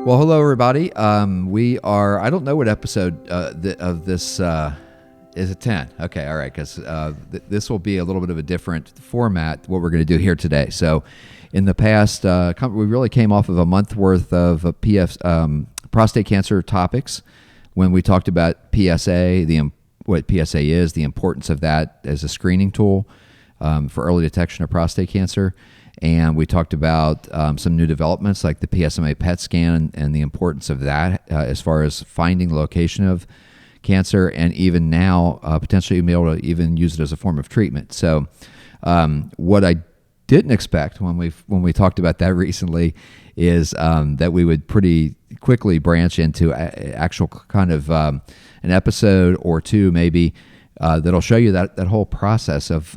Well, hello, everybody. We are, I don't know what episode of this is it 10? Okay, all right, because this will be a little bit of a different format, what we're going to do here today. So in the past, we really came off of a month worth of prostate cancer topics when we talked about PSA, what PSA is, the importance of that as a screening tool for early detection of prostate cancer. And we talked about some new developments like the PSMA PET scan and the importance of that as far as finding the location of cancer, and even now potentially being able to even use it as a form of treatment. So what I didn't expect when we talked about that recently is that we would pretty quickly branch into actual kind of an episode or two maybe that'll show you that whole process of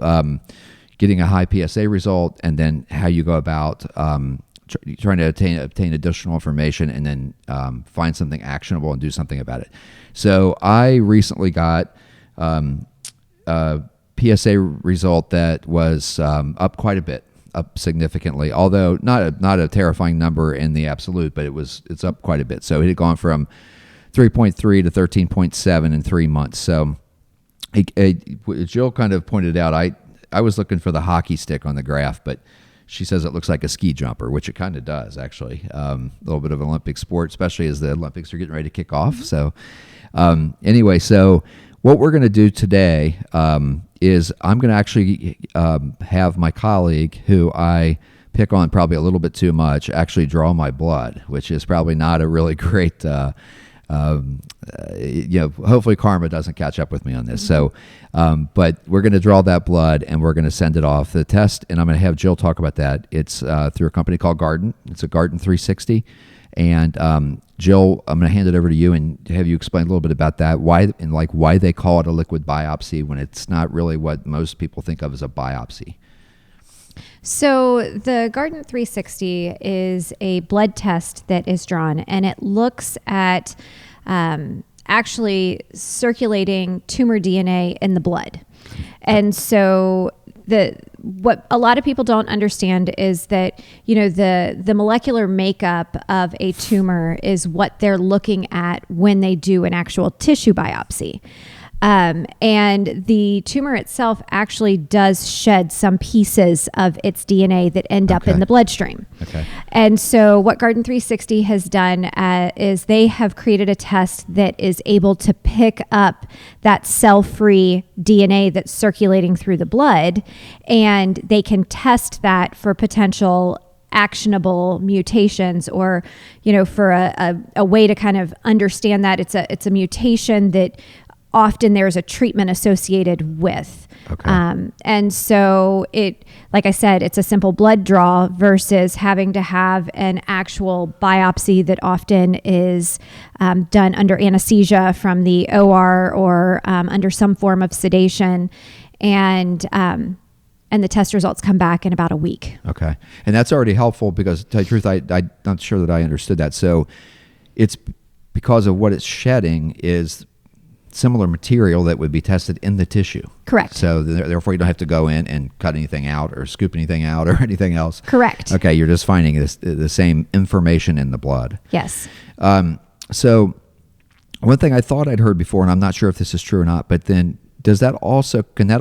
getting a high PSA result, and then how you go about trying to obtain additional information, and then find something actionable and do something about it. So I recently got a PSA result that was up quite a bit, up significantly. Although not a terrifying number in the absolute, but it's up quite a bit. So it had gone from 3.3 to 13.7 in 3 months. So Jill kind of pointed out, I was looking for the hockey stick on the graph, but she says it looks like a ski jumper, which it kind of does, actually. A little bit of an Olympic sport, especially as the Olympics are getting ready to kick off. So anyway, so what we're going to do today is I'm going to actually have my colleague, who I pick on probably a little bit too much, actually draw my blood, which is probably not a really great hopefully karma doesn't catch up with me on this. So, but we're going to draw that blood and we're going to send it off the test, and I'm going to have Jill talk about that. It's through a company called Guardant. It's a Guardant 360. And Jill, I'm going to hand it over to you and have you explain a little bit about that, why they call it a liquid biopsy when it's not really what most people think of as a biopsy. So the Guardant 360 is a blood test that is drawn, and it looks at actually circulating tumor DNA in the blood. And so what a lot of people don't understand is that, the molecular makeup of a tumor is what they're looking at when they do an actual tissue biopsy. And the tumor itself actually does shed some pieces of its DNA that end up in the bloodstream. Okay. And so what Guardant 360 has done is they have created a test that is able to pick up that cell-free DNA that's circulating through the blood, and they can test that for potential actionable mutations, or for a way to kind of understand that it's a mutation that often there's a treatment associated with. Okay. And so like I said, it's a simple blood draw versus having to have an actual biopsy that often is done under anesthesia from the OR or under some form of sedation. And the test results come back in about a week. Okay. And that's already helpful because, to tell you the truth, I'm not sure that I understood that. So it's because of what it's shedding is similar material that would be tested in the tissue. Correct. So therefore you don't have to go in and cut anything out or scoop anything out or anything else. Correct. Okay, you're just finding the same information in the blood. Yes. So one thing I thought I'd heard before, and I'm not sure if this is true or not, but then can that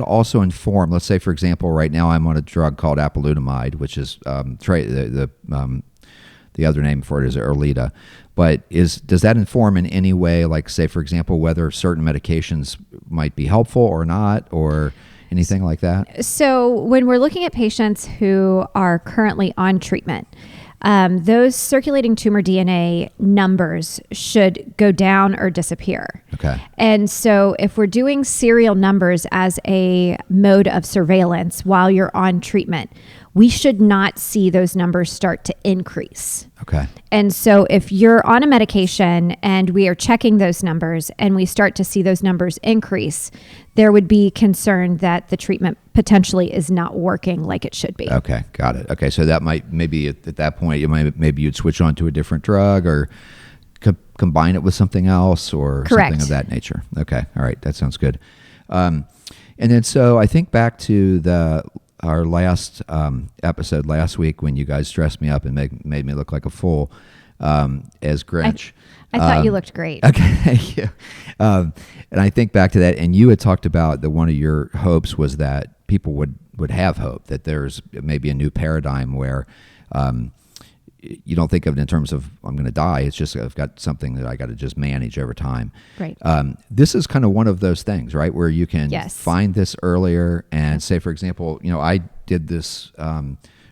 also inform, let's say, for example, right now I'm on a drug called apalutamide, which is the other name for it is Erlita. But does that inform in any way, like, say, for example, whether certain medications might be helpful or not, or anything like that? So when we're looking at patients who are currently on treatment, those circulating tumor DNA numbers should go down or disappear. Okay. And so if we're doing serial numbers as a mode of surveillance while you're on treatment, we should not see those numbers start to increase. Okay. And so if you're on a medication and we are checking those numbers and we start to see those numbers increase, there would be concern that the treatment potentially is not working like it should be. Okay, got it. Okay, so that might maybe at that point maybe you'd switch on to a different drug or combine it with something else or Correct. Something of that nature. Okay, all right, that sounds good. And then so I think back to our last episode last week when you guys dressed me up and made me look like a fool. as Grinch. I thought you looked great. Okay, thank you. And I think back to that, and you had talked about that one of your hopes was that people would have hope, that there's maybe a new paradigm where you don't think of it in terms of I'm going to die. It's just I've got something that I got to just manage over time. Right. This is kind of one of those things, right, where you can Yes. find this earlier and say, for example, I did this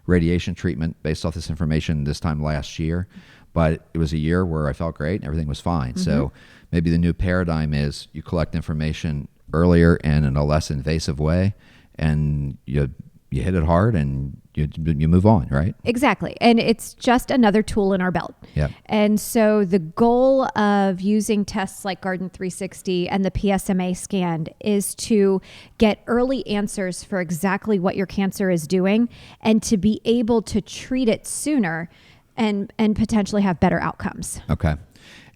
radiation treatment based off this information this time last year, but it was a year where I felt great and everything was fine. Mm-hmm. So maybe the new paradigm is you collect information earlier and in a less invasive way, and you hit it hard and you move on, right? Exactly. And it's just another tool in our belt. Yeah. And so the goal of using tests like Guardant 360 and the PSMA scan is to get early answers for exactly what your cancer is doing and to be able to treat it sooner and potentially have better outcomes. Okay.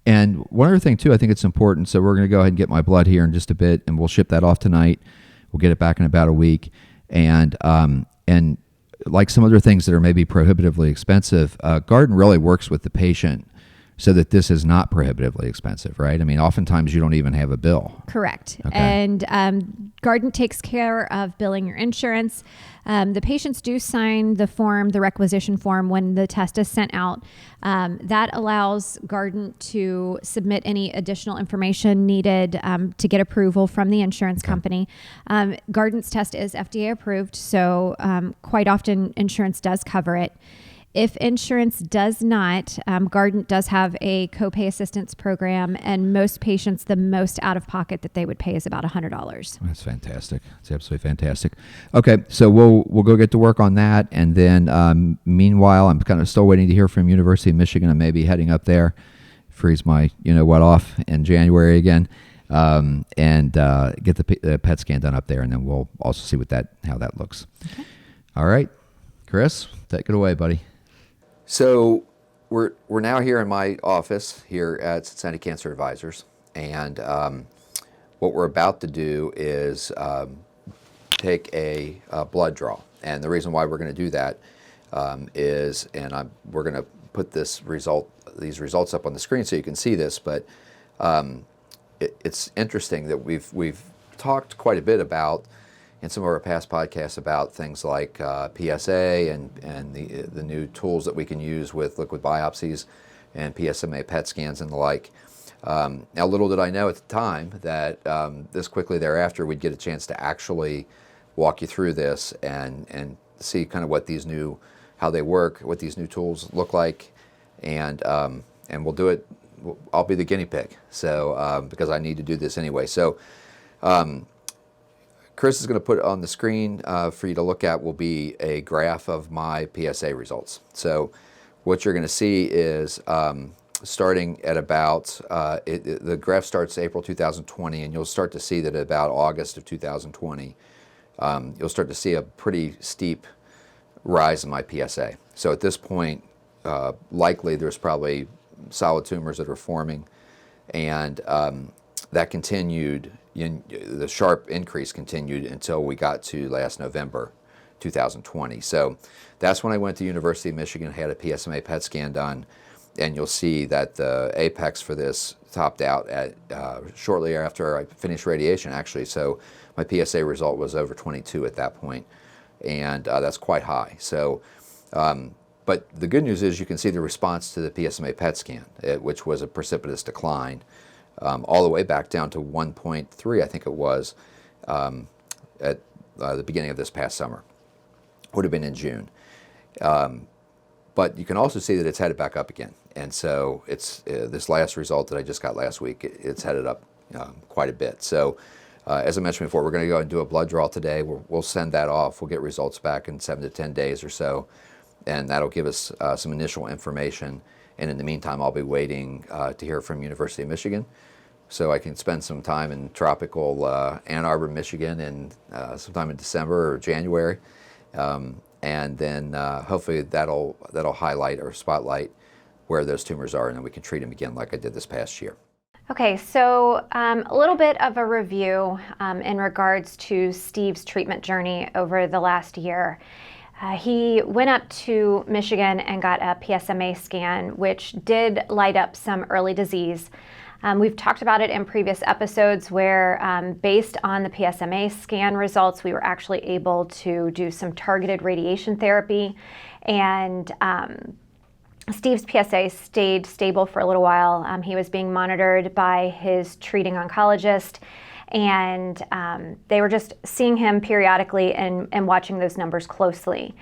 And one other thing too, I think it's important. So we're going to go ahead and get my blood here in just a bit, and we'll ship that off tonight. We'll get it back in about a week. And like some other things that are maybe prohibitively expensive, Guardant really works with the patient so that this is not prohibitively expensive, right? I mean, oftentimes you don't even have a bill. Correct. Okay. And Guardant takes care of billing your insurance. The patients do sign the form, the requisition form, when the test is sent out. That allows Guardant to submit any additional information needed to get approval from the insurance company. Guardant's test is FDA approved, so quite often insurance does cover it. If insurance does not, Guardant does have a copay assistance program, and most patients, the most out-of-pocket that they would pay is about $100. That's fantastic. It's absolutely fantastic. Okay, so we'll go get to work on that, and then meanwhile, I'm kind of still waiting to hear from University of Michigan. I may be heading up there, freeze my off in January again, and get the PET scan done up there, and then we'll also see how that looks. Okay. All right, Chris, take it away, buddy. So we're now here in my office here at Cincinnati Cancer Advisors, and what we're about to do is take a blood draw. And the reason why we're going to do that is, we're going to put these results up on the screen so you can see this. But it's interesting that we've talked quite a bit about in some of our past podcasts about things like PSA and the new tools that we can use with liquid biopsies and PSMA PET scans and the like. Now, little did I know at the time that this quickly thereafter we'd get a chance to actually walk you through this and see kind of how they work, what these new tools look like, and we'll do it. I'll be the guinea pig, so because I need to do this anyway. So. Chris is going to put on the screen for you to look at will be a graph of my PSA results. So what you're going to see is starting at about, the graph starts April 2020, and you'll start to see that at about August of 2020, you'll start to see a pretty steep rise in my PSA. So at this point, likely there's probably solid tumors that are forming, and that continued. The sharp increase continued until we got to last November 2020. So that's when I went to University of Michigan, had a PSMA PET scan done, and you'll see that the apex for this topped out at shortly after I finished radiation, actually. So my PSA result was over 22 at that point, and that's quite high. So, but the good news is you can see the response to the PSMA PET scan, which was a precipitous decline. All the way back down to 1.3, I think it was, at the beginning of this past summer. Would have been in June. But you can also see that it's headed back up again. And so it's this last result that I just got last week, it's headed up quite a bit. So as I mentioned before, we're going to go and do a blood draw today. We'll send that off. We'll get results back in 7 to 10 days or so. And that'll give us some initial information. And in the meantime, I'll be waiting to hear from University of Michigan, so I can spend some time in tropical Ann Arbor, Michigan, and sometime in December or January, and then hopefully that'll highlight or spotlight where those tumors are, and then we can treat them again like I did this past year. Okay, so a little bit of a review in regards to Steve's treatment journey over the last year. He went up to Michigan and got a PSMA scan, which did light up some early disease. We've talked about it in previous episodes where, based on the PSMA scan results, we were actually able to do some targeted radiation therapy. And Steve's PSA stayed stable for a little while. He was being monitored by his treating oncologist, and they were just seeing him periodically and watching those numbers closely.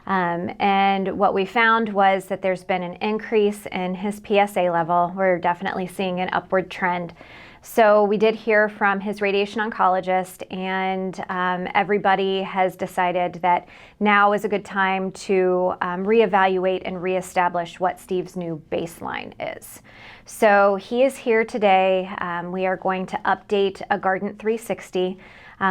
And what we found was that there's been an increase in his PSA level. We're definitely seeing an upward trend. So we did hear from his radiation oncologist, and everybody has decided that now is a good time to reevaluate and reestablish what Steve's new baseline is. So he is here today. We are going to update a Guardant 360.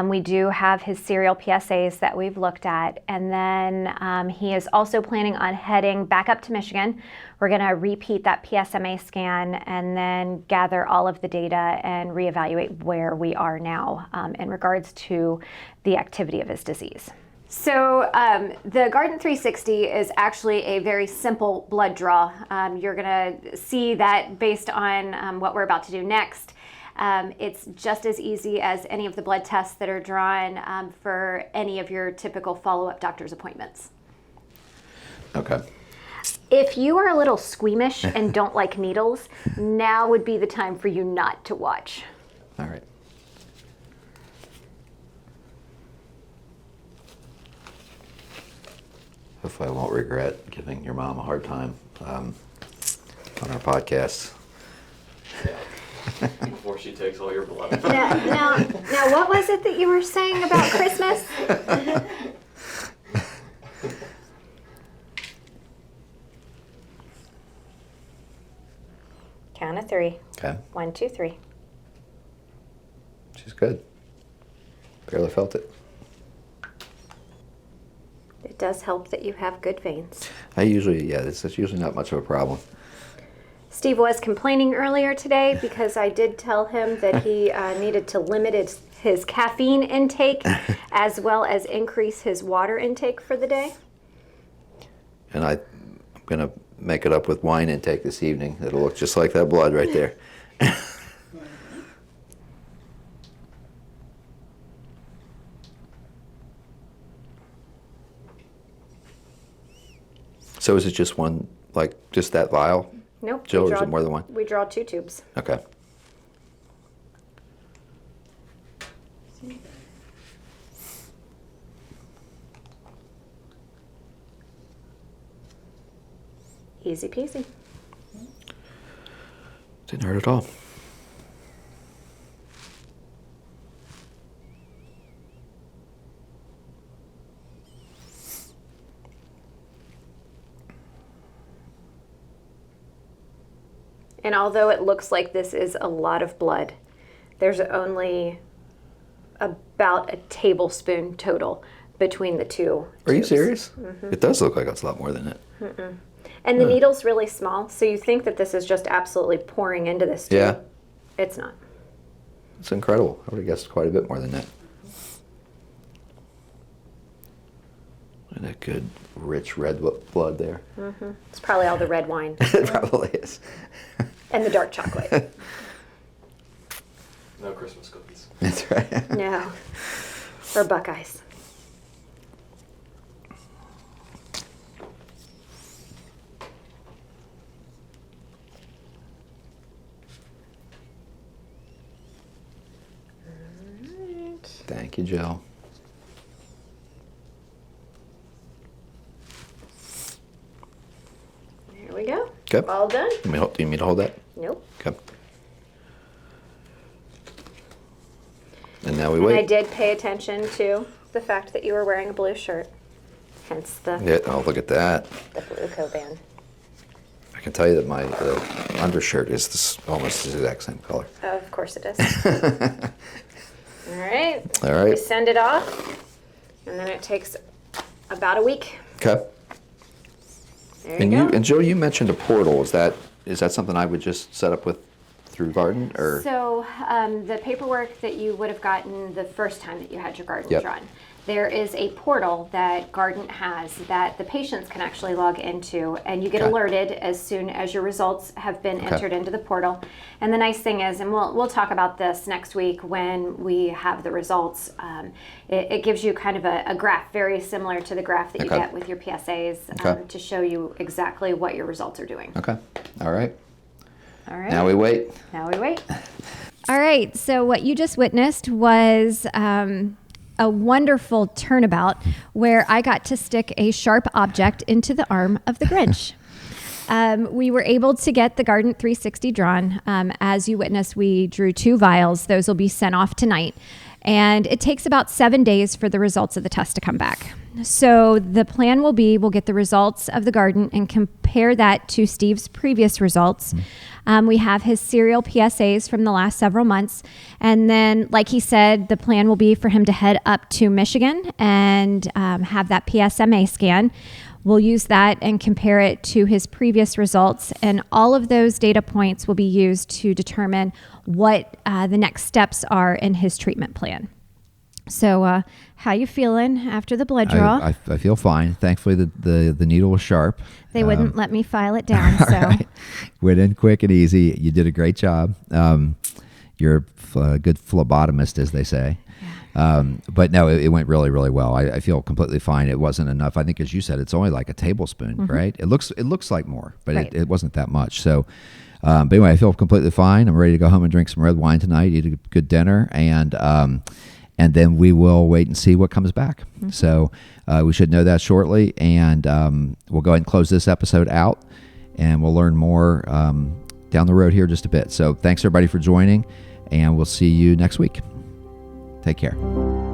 We do have his serial PSAs that we've looked at, and then he is also planning on heading back up to Michigan. We're going to repeat that PSMA scan and then gather all of the data and reevaluate where we are now in regards to the activity of his disease. So the Guardant 360 is actually a very simple blood draw. You're going to see that based on what we're about to do next. It's just as easy as any of the blood tests that are drawn for any of your typical follow-up doctor's appointments. Okay. If you are a little squeamish and don't like needles, now would be the time for you not to watch. All right. Hopefully I won't regret giving your mom a hard time on our podcast. Before she takes all your blood. Now, what was it that you were saying about Christmas? Count of three. Okay. 1, 2, 3. She's good. Barely felt it. It does help that you have good veins. It's usually not much of a problem. Steve was complaining earlier today because I did tell him that he needed to limit his caffeine intake as well as increase his water intake for the day. And I'm going to make it up with wine intake this evening. It'll look just like that blood right there. So is it just one, like just that vial? Nope. Jill, or is it more than one? We draw 2 tubes. Okay. Easy peasy. Didn't hurt at all. And although it looks like this is a lot of blood, there's only about a tablespoon total between the two. Are you tubes. serious? Mm-hmm. It does look like it's a lot more than it. Mm-mm. And the needle's really small, so you think that this is just absolutely pouring into this tube. Yeah. It's not. It's incredible. I would have guessed quite a bit more than that. And a good, rich red blood there. Mm-hmm. It's probably all the red wine. It probably is. And the dark chocolate. No Christmas cookies. That's right. No. Or Buckeyes. Thank you, Jill. There we go. Okay. All done. Do you need me to hold that? Nope. Okay. And now we And I wait. did pay attention to the fact that you were wearing a blue shirt. Hence the Yeah, oh, look at that. blue coat band. I can tell you that my undershirt is almost the exact same color. Of course it is. All right. All right. We send it off, and then it takes about a week. Okay. There And you go. and Jill, you mentioned a portal. Is that something I would just set up with through Guardant, or? So the paperwork that you would have gotten the first time that you had your Guardant Yep. drawn, there is a portal that Guardant has that the patients can actually log into, and you get alerted as soon as your results have been entered into the portal. And the nice thing is, and we'll talk about this next week when we have the results, it gives you kind of a graph very similar to the graph that you get with your PSAs to show you exactly what your results are doing. Okay. All right. All right. Now we wait. All right. So what you just witnessed was a wonderful turnabout where I got to stick a sharp object into the arm of the Grinch. We were able to get the Guardant 360 drawn. As you witnessed, we drew 2 vials. Those will be sent off tonight. And it takes about 7 days for the results of the test to come back. So the plan will be, we'll get the results of the Guardant and compare that to Steve's previous results. We have his serial PSAs from the last several months. And then, like he said, the plan will be for him to head up to Michigan and have that PSMA scan. We'll use that and compare it to his previous results. And all of those data points will be used to determine what the next steps are in his treatment plan. So how you feeling after the blood draw? I feel fine. Thankfully, the needle was sharp. They wouldn't let me file it down. So right. Went in quick and easy. You did a great job. You're a good phlebotomist, as they say. But no, it went really, really well. I feel completely fine. It wasn't enough. I think, as you said, it's only like a tablespoon, right? It looks like more, but it wasn't that much. So, but anyway, I feel completely fine. I'm ready to go home and drink some red wine tonight, eat a good dinner, and then we will wait and see what comes back. So we should know that shortly, and we'll go ahead and close this episode out, and we'll learn more down the road here just a bit. So thanks everybody for joining, and we'll see you next week. Take care.